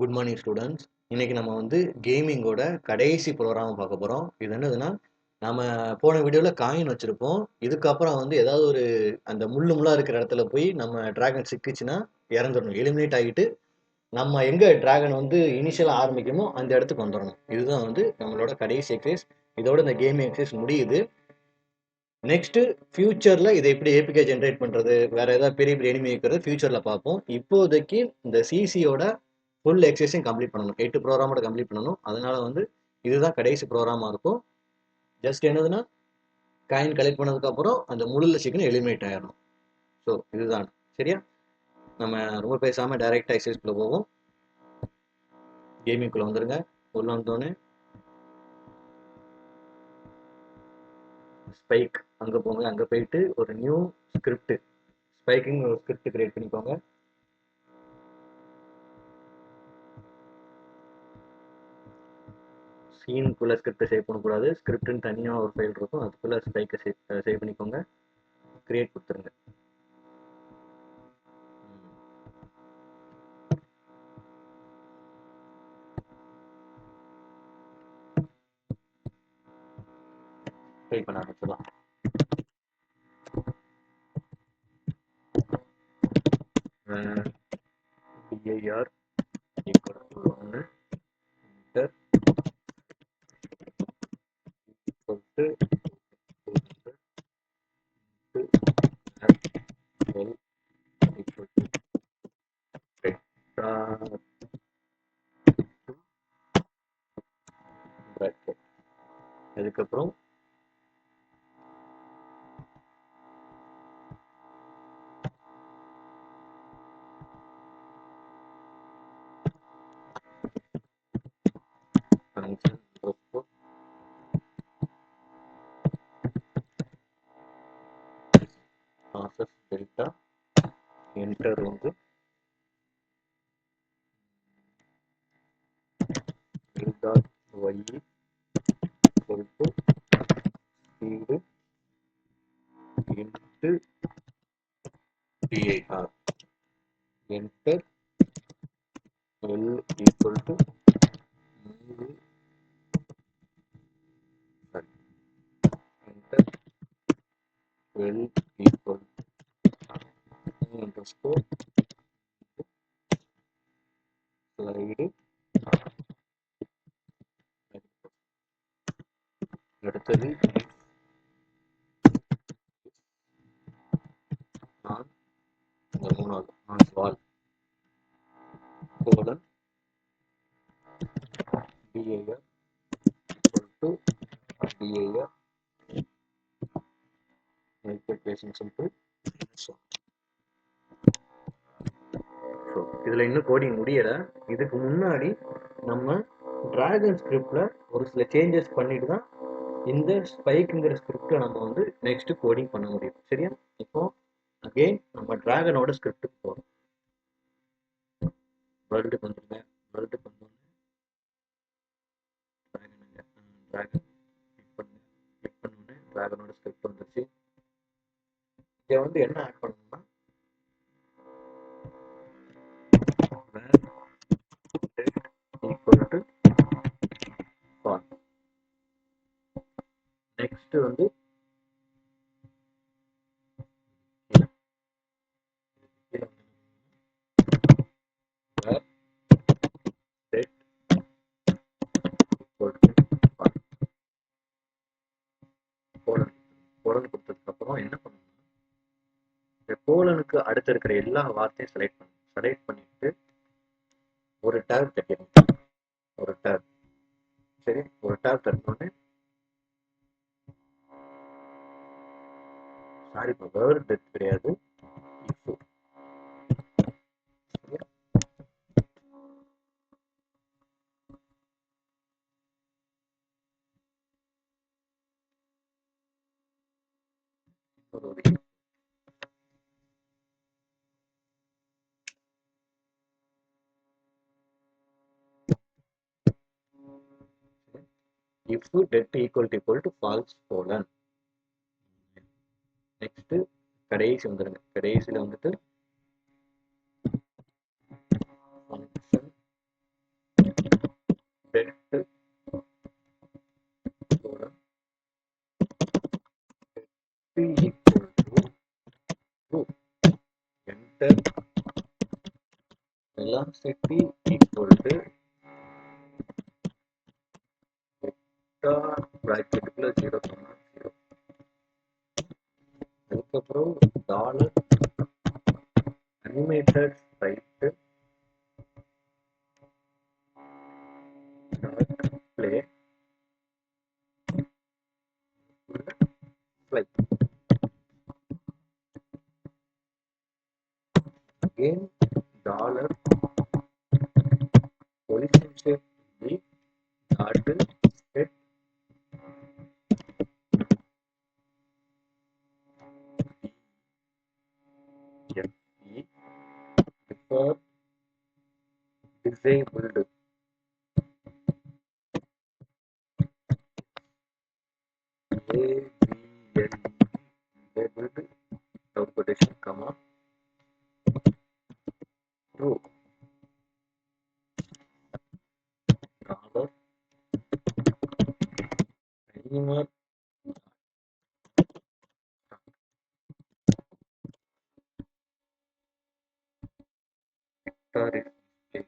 Good morning students. இன்னைக்கு நம்ம வந்து கேமிங்கோட கடைசி ப்ரோக்ராம் பார்க்க போகிறோம். இது என்னதுன்னா, நம்ம போன வீடியோவில் காயின் வச்சுருப்போம். இதுக்கப்புறம் வந்து ஏதாவது ஒரு அந்த முள்ளாக இருக்கிற இடத்துல போய் நம்ம டிராகன் சிக்கிச்சுன்னா இறந்துடணும், எலிமினேட் ஆகிட்டு நம்ம எங்கே டிராகன் வந்து இனிஷியலாக ஆரம்பிக்குமோ அந்த இடத்துக்கு வந்துடணும். இதுதான் வந்து நம்மளோட கடைசி எக்ஸசைஸ். இதோட இந்த கேமிங் எக்ஸசைஸ் முடியுது. நெக்ஸ்ட் ஃபியூச்சரில் இதை எப்படி ஏபிகே ஜென்ரேட் பண்ணுறது, வேற ஏதாவது பெரிய பெரிய எனிமி இருக்கிறது ஃபியூச்சரில் பார்ப்போம். இப்போதைக்கு இந்த சிசியோட ஃபுல் எக்ஸசைஸையும் கம்ப்ளீட் பண்ணணும். 8 ப்ரோக்ராமோட கம்ப்ளீட் பண்ணணும். அதனால வந்து இதுதான் கடைசி ப்ரோக்ராமாக இருக்கும். ஜஸ்ட் என்னதுன்னா, காயின் கலெக்ட் பண்ணதுக்கப்புறம் அந்த முழுல சீக்கிரம் எலிமினேட் ஆயிடணும். ஸோ இதுதான் சரியா. நம்ம ரொம்ப பேசாமல் டைரெக்டாக எக்ஸசைஸ்குள்ளே போவோம். கேமிங்குள்ளே வந்துடுங்க. உள்ள வந்தோடனே ஸ்பைக் அங்கே போங்க. அங்கே போயிட்டு ஒரு நியூ ஸ்கிரிப்ட், ஸ்பைக்கிங் ஒரு ஸ்கிரிப்ட் கிரியேட் பண்ணிக்கோங்க. சீனுக்குள்ளே ஸ்கிரிப்டை சேவ் பண்ணக்கூடாது. ஸ்கிரிப்ட்னு தனியாக ஒரு ஃபைல் இருக்கும், அதுக்குள்ளே ஸ்பைக்கை சேவ் பண்ணிக்கோங்க. கிரியேட் கொடுத்துருங்க. ட்ரை பண்ண ஆரம்பிச்சிடலாம். DIR equal to 1 inter equal to 200 L equal to bracket. அதுக்கப்புறம் ஃபங்க்ஷன் ப்ராசஸ் டெல்டா என்டர் வந்து dot y equal to speed into DIR enter L equal to enter L equal underscore slide. அடுத்தது நான் இந்த மூணாவது நான் wall colon DIR equal to DIR multiplication simple. So இதில் இன்னும் coding முடியலை. இதுக்கு முன்னாடி நம்ம டிராகன் ஸ்கிரிப்டில் ஒரு சில சேஞ்சஸ் பண்ணிட்டு தான் இந்த ஸ்பைக்குங்கிற ஸ்கிரிப்டை நம்ம வந்து நெக்ஸ்ட் கோடிங் பண்ண முடியும். சரியா. இப்போ அகெயின் நம்ம டிராகனோட ஸ்கிரிப்டுக்கு போகிறோம். வேர்ல்டுக்கு வந்துருங்க. வேர்ல்டுக்கு வந்தோடனே டிராகன் கிளிக் பண்ணுங்க. கிளிக் பண்ணோடனே டிராகனோட ஸ்கிரிப்ட் வந்துருச்சு. இதை வந்து என்ன ஆட் பண்ணணும்னா, ஈக்குவல் டு ஃபார். நெக்ஸ்ட் வந்து கோலன் கொடுத்ததுக்கு அப்புறம் என்ன பண்ணணும்னா, இந்த கோலனுக்கு அடுத்து இருக்கிற எல்லா வார்த்தையும் செலக்ட் பண்ணிட்டு ஒரு டேப் தட்டிடணும். ஒரு டேப். சரி, ஒரு டேப் தட்டினோடனே சாரி இப்போ வேர்ட் டெத் கிடையாது, if. if det equal to false colon. Next கடைசி வந்துருங்க. கடைசியில் வந்துட்டு function velocity equal to vector bracketக்குள்ள 0,0. அதுக்கப்புறம் dollar animated Sprite play flight. Again dollar position shape the dot set FE before disabled disabled quotation comma true dollar timer vector is displayed.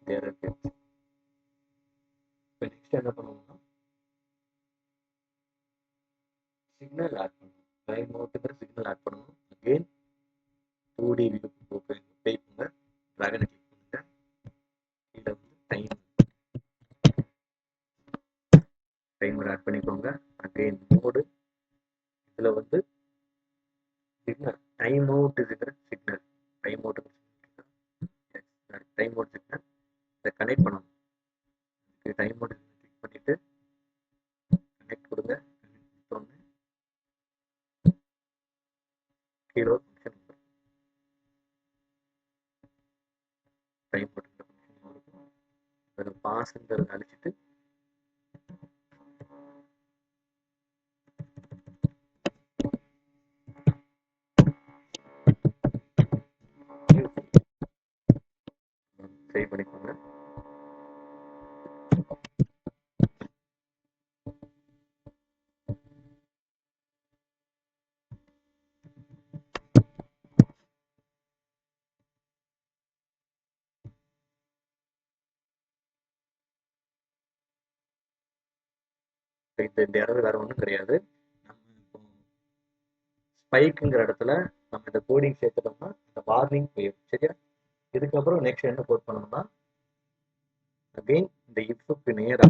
There it is. இப்போ next என்ன பண்ணுவோம்னா signal add பண்ணணும். Time அவுட்டுங்கிற signal add பண்ணணும். Again 2D view play பண்ணுங்க. ட்ராகனை click பண்ணுங்க. இதில் வந்து timer add பண்ணிக்கோங்க. அகெயின் மோடு இதில் வந்து சிக்னல் டைம் அவுட் இருக்கிற signal time out time out signal இதை கனெக்ட் பண்ணணும். டைம் அவுட் கிளிக் பண்ணிட்டு கனெக்ட் கொடுங்க. கனெக்ட் கொடுத்தோன்னே கீழே ஒரு ஃபங்க்ஷன் வரும். டைம் அவுட் ஃபங்க்ஷன் இருக்கும். அதில் பாஸ்ங்கிறத அழிச்சிட்டு சேவ் பண்ணிக்கோங்க. இந்த இடத்துல வேற ஒன்றும் கிடையாது. நம்ம இப்போ ஸ்பைக்குங்கிற இடத்துல நம்ம இந்த கோடிங் சேர்த்துட்டோம்னா இந்த வார்னிங் போயிடும். சரியா? இதுக்கப்புறம் நெக்ஸ்ட் என்ன கோட் பண்ணணும்னா அகெயின் இந்த இஃப்க்கு நேரா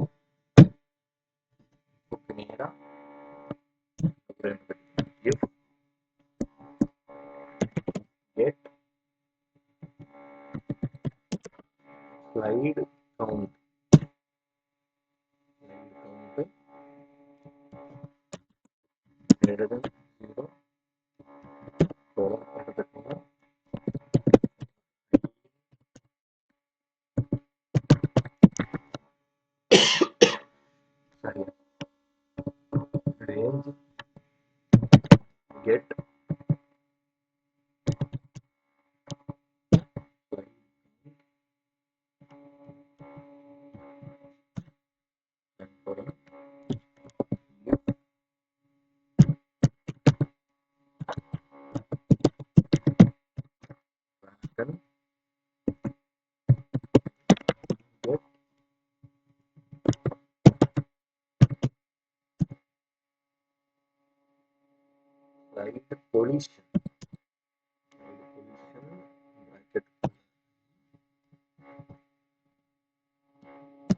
if get slide count greater than 0 எடுத்துக்கோங்க. சரி, range get slide position bracket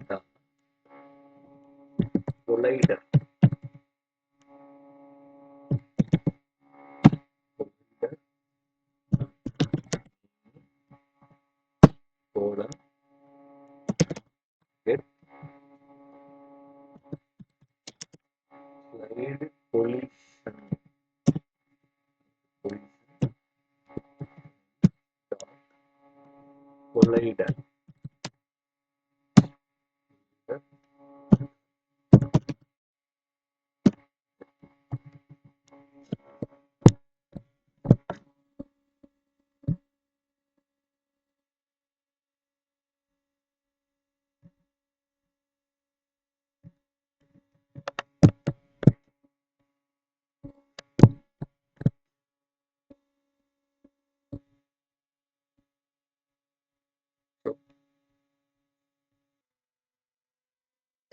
the collider colon get read collision collider.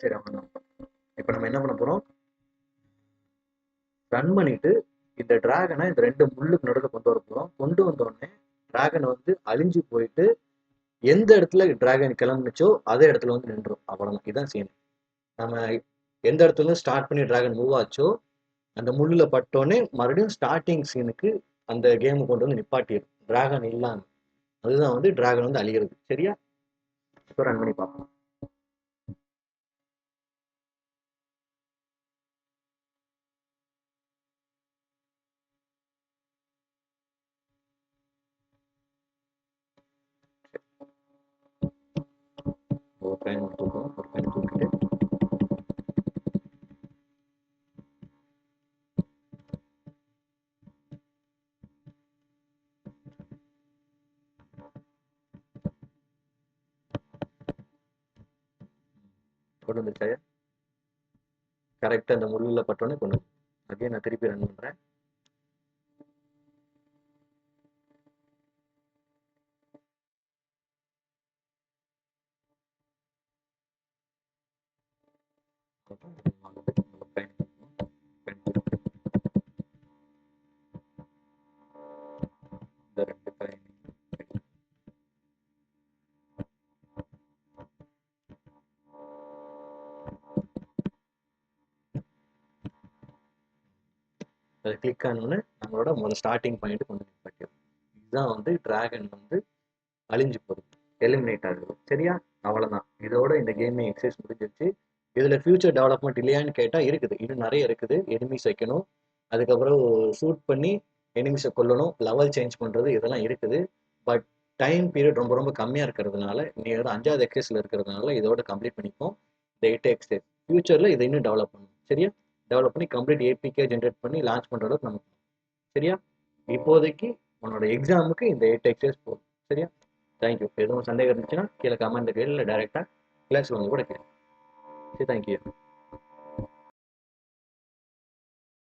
சரி, அவ்வளவுதான். இப்ப நம்ம என்ன பண்ண போறோம், ரன் பண்ணிட்டு இந்த டிராகனை இந்த ரெண்டு முள்ளுக்கு நடுவில் கொண்டு வர போறோம். கொண்டு வந்த உடனே டிராகன் வந்து அழிஞ்சு போயிட்டு எந்த இடத்துல டிராகன் கிளம்புச்சோ அதே இடத்துல வந்து நின்றும். அவ்வளவுதான், இதுதான் சீன். நம்ம எந்த இடத்துல இருந்து ஸ்டார்ட் பண்ணி டிராகன் மூவ் ஆச்சோ அந்த முள்ளுல பட்டோடனே மறுபடியும் ஸ்டார்டிங் சீனுக்கு அந்த கேம் கொண்டு வந்து நிப்பாட்டிடும், டிராகன் இல்லாம. அதுதான் வந்து டிராகன் வந்து அழிகிறது. சரியா? இப்போ ரன் பண்ணி பார்ப்போம். ஒரு டைம் தூக்கும், ஒரு டைம் தூக்கிட்டு கொண்டு வந்துருச்சாயா? கரெக்டாக அந்த முள்ளில் பட்டோன்னே கொண்டு வந்து. அகைன் நான் திருப்பி ரன் பண்ணுறேன். இந்த ரெண்டு காயின் அதை கிளிக் ஆனோன்னு நம்மளோட முதல் ஸ்டார்டிங் பாயிண்ட் கொண்டு நிப்பாட்டிடும். இதுதான் வந்து டிராகன் வந்து அழிஞ்சு போகுது, எலிமினேட் ஆகுது. சரியா? அவ்வளோதான், இதோட இந்த கேமிங் எக்ஸசைஸ் முடிஞ்சிருச்சு. இதில் ஃபியூச்சர் டெவலப்மெண்ட் இல்லையான்னு கேட்டால் இருக்குது, இன்னும் நிறைய இருக்குது. எனிமிஸ் வைக்கணும், அதுக்கப்புறம் ஷூட் பண்ணி எனிமிஸை கொல்லணும், லெவல் சேஞ்ச் பண்ணுறது, இதெல்லாம் இருக்குது. பட் டைம் பீரியட் ரொம்ப ரொம்ப கம்மியாக இருக்கிறதுனால, நீ வந்து 5வது எக்ஸைஸில் இருக்கிறதுனால இதோட கம்ப்ளீட் பண்ணிப்போம் இந்த 8 எக்ஸைஸ். ஃபியூச்சரில் இதை இன்னும் டெவலப் பண்ணணும். சரியா? டெவலப் பண்ணி கம்ப்ளீட் ஏபிகே ஜென்ரேட் பண்ணி லான்ச் பண்ணுற அளவுக்கு நமக்கு. சரியா? இப்போதைக்கு உன்னோட எக்ஸாமுக்கு இந்த 8 எக்ஸைஸ் போதும். சரியா? தேங்க்யூ. எதுவும் சந்தேகம் இருந்துச்சுன்னா கீழே கமெண்ட் கேளு, இல்லை டைரெக்டாக கிளாஸில் வந்து கூட கேளு. சரி, தேங்க்யூ.